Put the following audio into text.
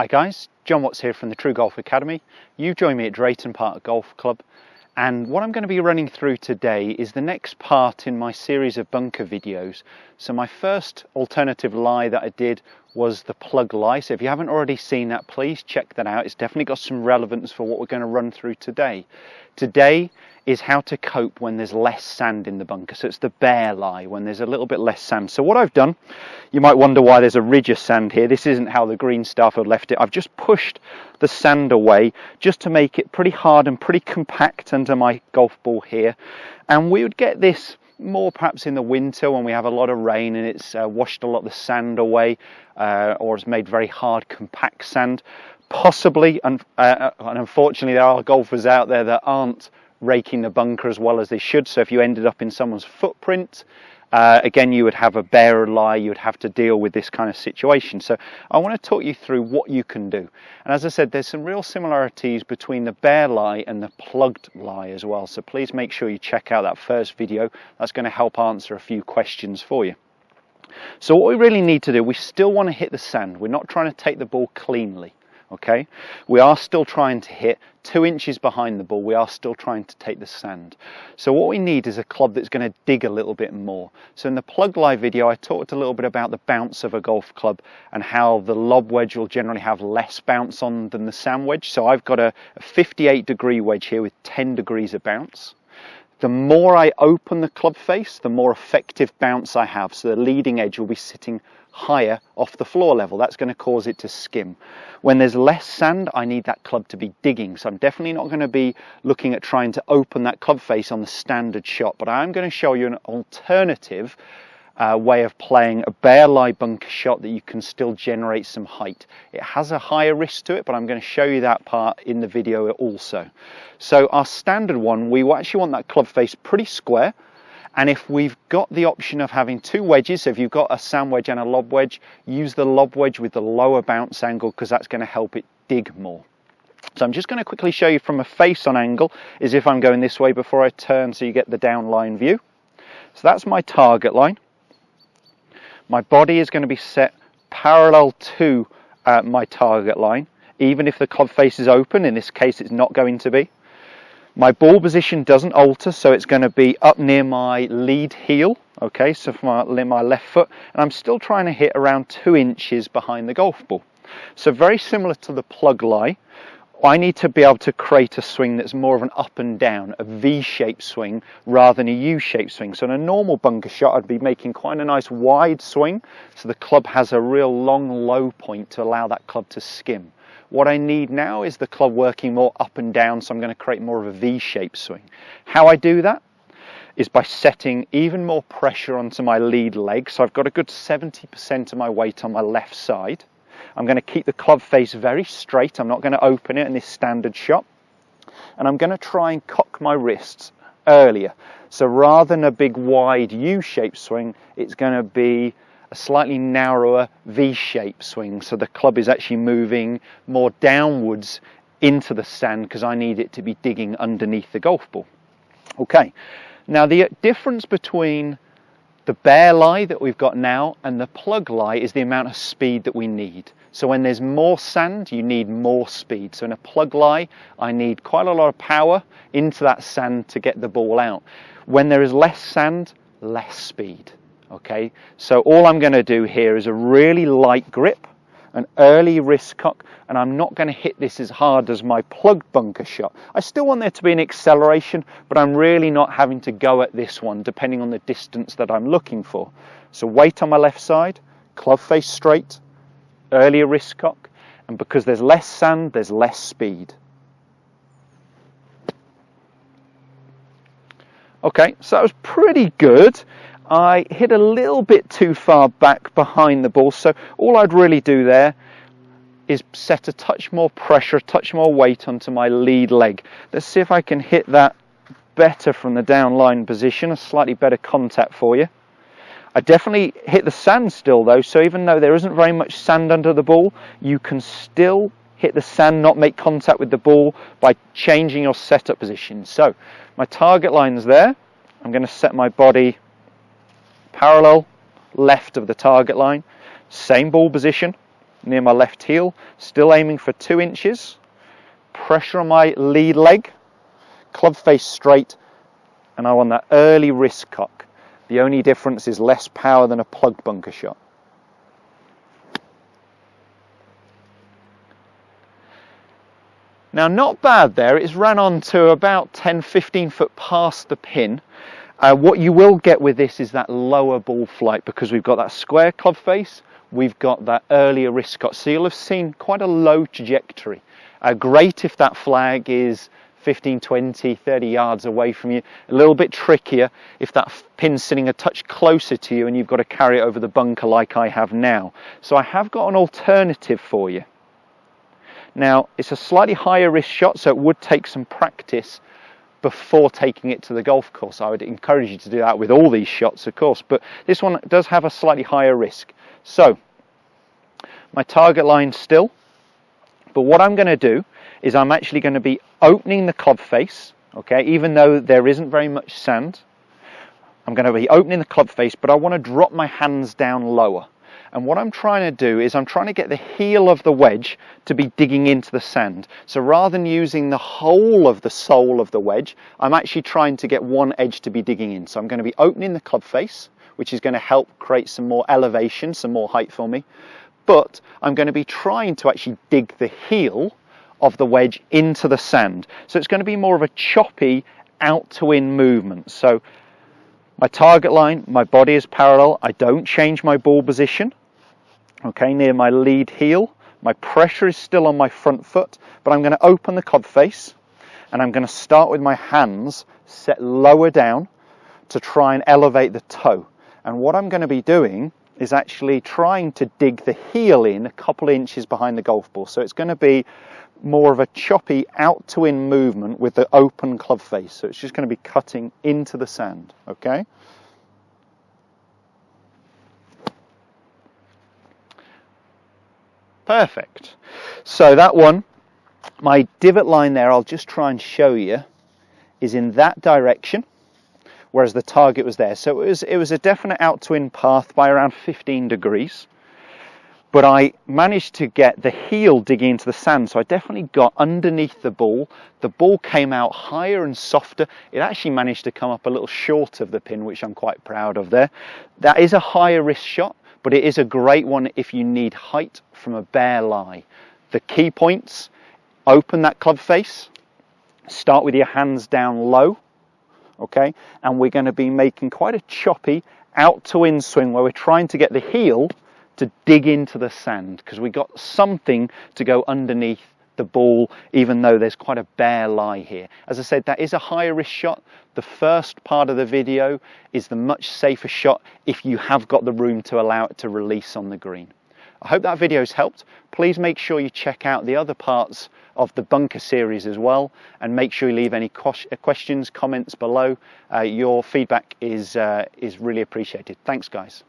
guys, Jon Watts here from the TruGolf Academy. You've joined me at Drayton Park Golf Club, and what I'm going to be running through today is the next part in my series of bunker videos. So my first alternative lie that I did was the plug lie. So if you haven't already seen that, please check that out. It's definitely got some relevance for what we're going to run through today. Today is how to cope when there's less sand in the bunker. So it's the bear lie, when there's a little bit less sand. So what I've done, you might wonder why there's a ridge of sand here. This isn't how the green staff have left it. I've just pushed the sand away just to make it pretty hard and pretty compact under my golf ball here. And we would get this more perhaps in the winter when we have a lot of rain and it's washed a lot of the sand away, or it's made very hard compact sand. Possibly, and unfortunately there are golfers out there that aren't raking the bunker as well as they should. So if you ended up in someone's footprint, again, you would have a bear lie. You would have to deal with this kind of situation. So I want to talk you through what you can do. And as I said, there's some real similarities between the bear lie and the plugged lie as well. So please make sure you check out that first video. That's going to help answer a few questions for you. So what we really need to do, we still want to hit the sand. We're not trying to take the ball cleanly. Okay, we are still trying to hit 2 inches behind the ball. We are still trying to take the sand. So what we need is a club that's going to dig a little bit more. So in the plug lie video, I talked a little bit about the bounce of a golf club and how the lob wedge will generally have less bounce on than the sand wedge. So I've got a 58-degree wedge here with 10 degrees of bounce. The more I open the club face, the more effective bounce I have. So the leading edge will be sitting higher off the floor level. That's going to cause it to skim. When there's less sand, I need that club to be digging. So I'm definitely not going to be looking at trying to open that club face on the standard shot, but I am going to show you an alternative way of playing a bear lie bunker shot that you can still generate some height. It has a higher risk to it, but I'm going to show you that part in the video also. So our standard one, we actually want that club face pretty square. And if we've got the option of having 2 wedges, so if you've got a sand wedge and a lob wedge, use the lob wedge with the lower bounce angle because that's going to help it dig more. So I'm just going to quickly show you from a face-on angle, as if I'm going this way before I turn so you get the downline view. So that's my target line. My body is going to be set parallel to my target line, even if the club face is open. In this case, it's not going to be. My ball position doesn't alter, so it's going to be up near my lead heel, okay, so from my left foot, and I'm still trying to hit around 2 inches behind the golf ball. So very similar to the plug lie, I need to be able to create a swing that's more of an up and down, a V-shaped swing rather than a U-shaped swing. So in a normal bunker shot, I'd be making quite a nice wide swing, so the club has a real long low point to allow that club to skim. What I need now is the club working more up and down, so I'm going to create more of a V-shaped swing. How I do that is by setting even more pressure onto my lead leg. So I've got a good 70% of my weight on my left side. I'm going to keep the club face very straight. I'm not going to open it in this standard shot. And I'm going to try and cock my wrists earlier. So rather than a big wide U-shaped swing, it's going to be a slightly narrower V-shaped swing, so the club is actually moving more downwards into the sand because I need it to be digging underneath the golf ball. Okay, now the difference between the bear lie that we've got now and the plug lie is the amount of speed that we need. So when there's more sand, you need more speed. So in a plug lie, I need quite a lot of power into that sand to get the ball out. When there is less sand, less speed. Okay, so all I'm going to do here is a really light grip, an early wrist cock, and I'm not going to hit this as hard as my plug bunker shot. I still want there to be an acceleration, but I'm really not having to go at this one depending on the distance that I'm looking for. So weight on my left side, club face straight, earlier wrist cock, and because there's less sand, there's less speed. Okay, so that was pretty good. I hit a little bit too far back behind the ball, so all I'd really do there is set a touch more pressure, a touch more weight onto my lead leg. Let's see if I can hit that better from the downline position, a slightly better contact for you. I definitely hit the sand still though, so even though there isn't very much sand under the ball, you can still hit the sand, not make contact with the ball by changing your setup position. So my target line's there. I'm going to set my body parallel left of the target line, same ball position. near my left heel, still aiming for 2 inches. Pressure on my lead leg, club face straight, and I want that early wrist cock. The only difference is less power than a plugged bunker shot. Now, not bad there. It's ran on to about 10-15 foot past the pin. What you will get with this is that lower ball flight, because we've got that square club face, we've got that earlier wrist cut. So you'll have seen quite a low trajectory. Great if that flag is 15, 20, 30 yards away from you. A little bit trickier if that pin's sitting a touch closer to you and you've got to carry it over the bunker like I have now. So I have got an alternative for you. Now, it's a slightly higher risk shot, so it would take some practice before taking it to the golf course. I would encourage you to do that with all these shots, of course, but this one does have a slightly higher risk. So, my target line still, but what I'm going to do is I'm actually going to be opening the club face, okay, even though there isn't very much sand. I'm going to be opening the club face, but I want to drop my hands down lower. And what I'm trying to do is I'm trying to get the heel of the wedge to be digging into the sand. So rather than using the whole of the sole of the wedge, I'm actually trying to get one edge to be digging in. So I'm going to be opening the club face, which is going to help create some more elevation, some more height for me. But I'm going to be trying to actually dig the heel of the wedge into the sand. So it's going to be more of a choppy out to in movement. So my target line, my body is parallel. I don't change my ball position. Okay, near my lead heel. My pressure is still on my front foot, but I'm going to open the club face and I'm going to start with my hands set lower down to try and elevate the toe. And what I'm going to be doing is actually trying to dig the heel in a couple of inches behind the golf ball. So it's going to be more of a choppy out to in movement with the open club face. So it's just going to be cutting into the sand, okay? Perfect. So that one, my divot line there, I'll just try and show you, is in that direction, whereas the target was there. So it was a definite out to in path by around 15 degrees. But I managed to get the heel digging into the sand, so I definitely got underneath the ball. The ball came out higher and softer. It actually managed to come up a little short of the pin, which I'm quite proud of there. That is a higher risk shot, but it is a great one if you need height from a bare lie. The key points: open that club face, start with your hands down low, okay? And we're going to be making quite a choppy out to in swing where we're trying to get the heel to dig into the sand, because we got something to go underneath the ball, even though there's quite a bare lie here. As I said, that is a higher risk shot. The first part of the video is the much safer shot if you have got the room to allow it to release on the green. I hope that video's helped. Please make sure you check out the other parts of the bunker series as well, and make sure you leave any questions, comments below. Your feedback is really appreciated. Thanks, guys.